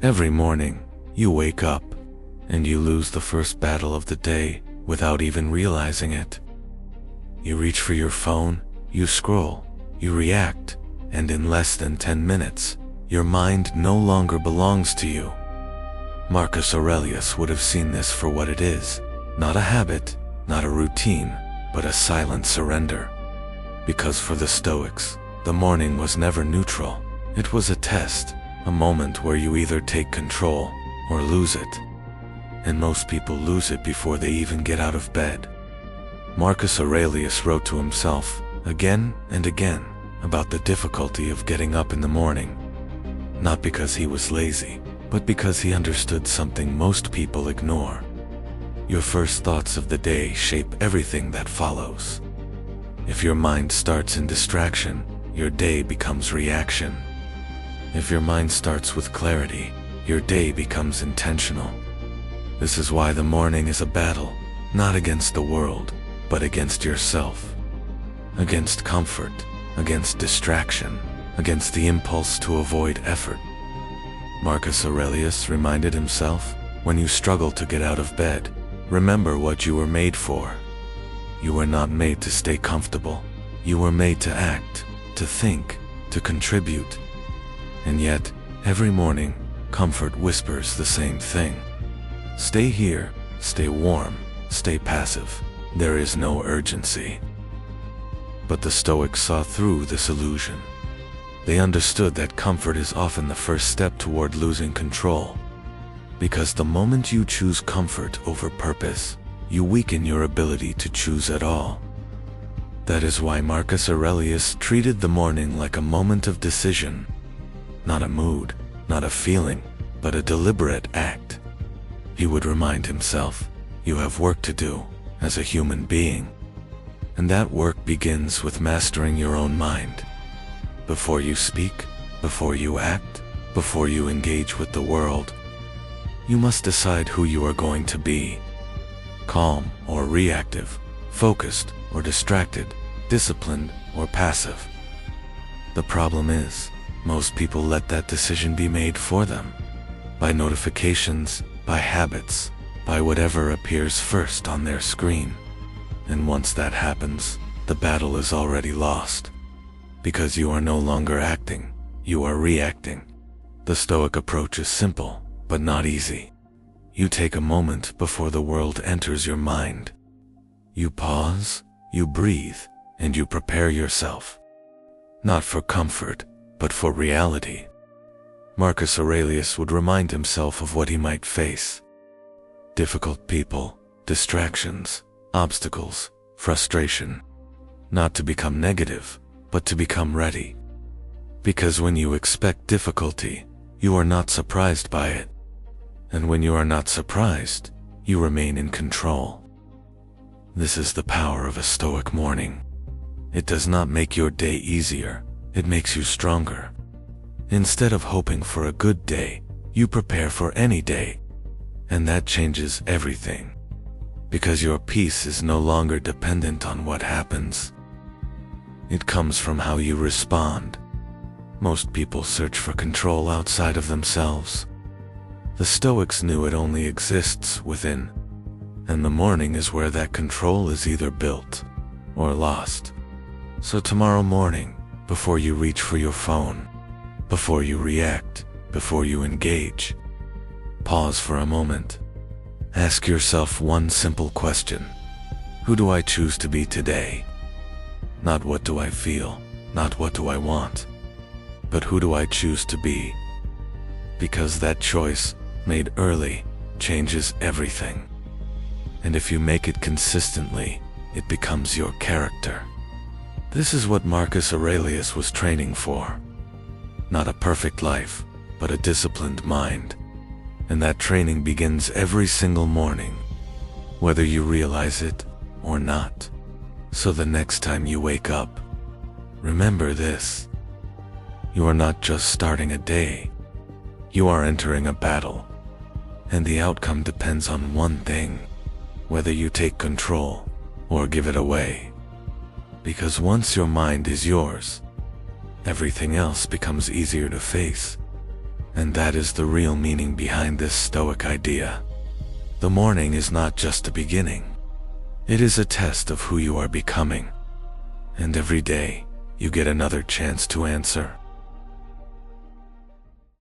Every morning, you wake up, and you lose the first battle of the day without even realizing it. You reach for your phone, you scroll, you react, and in less than 10 minutes, your mind no longer belongs to you. Marcus Aurelius would have seen this for what it is, not a habit, not a routine, but a silent surrender. Because for the Stoics, the morning was never neutral. It was a test, a moment where you either take control or lose it. And most people lose it before they even get out of bed. Marcus Aurelius wrote to himself, again and again, about the difficulty of getting up in the morning. Not because he was lazy, but because he understood something most people ignore. Your first thoughts of the day shape everything that follows. If your mind starts in distraction, your day becomes reaction. If your mind starts with clarity, your day becomes intentional. This is why the morning is a battle, not against the world, but against yourself. Against comfort, against distraction, against the impulse to avoid effort. Marcus Aurelius reminded himself, when you struggle to get out of bed, remember what you were made for. You were not made to stay comfortable. You were made to act, to think, to contribute. And yet, every morning, comfort whispers the same thing. Stay here, stay warm, stay passive. There is no urgency. But the Stoics saw through this illusion. They understood that comfort is often the first step toward losing control. Because the moment you choose comfort over purpose, you weaken your ability to choose at all. That is why Marcus Aurelius treated the morning like a moment of decision. Not a mood, not a feeling, but a deliberate act. He would remind himself, you have work to do, as a human being. And that work begins with mastering your own mind. Before you speak, before you act, before you engage with the world, you must decide who you are going to be. Calm or reactive, focused or distracted, disciplined or passive. The problem is, most people let that decision be made for them. By notifications, by habits, by whatever appears first on their screen. And once that happens, the battle is already lost. Because you are no longer acting, you are reacting. The Stoic approach is simple, but not easy. You take a moment before the world enters your mind. You pause, you breathe, and you prepare yourself. Not for comfort, but for reality. Marcus Aurelius would remind himself of what he might face. Difficult people, distractions, obstacles, frustration. Not to become negative, but to become ready. Because when you expect difficulty, you are not surprised by it. And when you are not surprised, you remain in control. This is the power of a Stoic morning. It does not make your day easier, it makes you stronger. Instead of hoping for a good day, you prepare for any day. And that changes everything. Because your peace is no longer dependent on what happens. It comes from how you respond. Most people search for control outside of themselves. The Stoics knew it only exists within. And the morning is where that control is either built or lost. So tomorrow morning, before you reach for your phone, before you react, before you engage, pause for a moment. Ask yourself one simple question. Who do I choose to be today? Not what do I feel, not what do I want, but who do I choose to be? Because that choice, made early, changes everything. And if you make it consistently, it becomes your character. This is what Marcus Aurelius was training for. Not a perfect life, but a disciplined mind. And that training begins every single morning, whether you realize it or not. So the next time you wake up, remember this. You are not just starting a day. You are entering a battle. And the outcome depends on one thing, whether you take control or give it away. Because once your mind is yours, everything else becomes easier to face. And that is the real meaning behind this Stoic idea. The morning is not just a beginning. It is a test of who you are becoming. And every day, you get another chance to answer.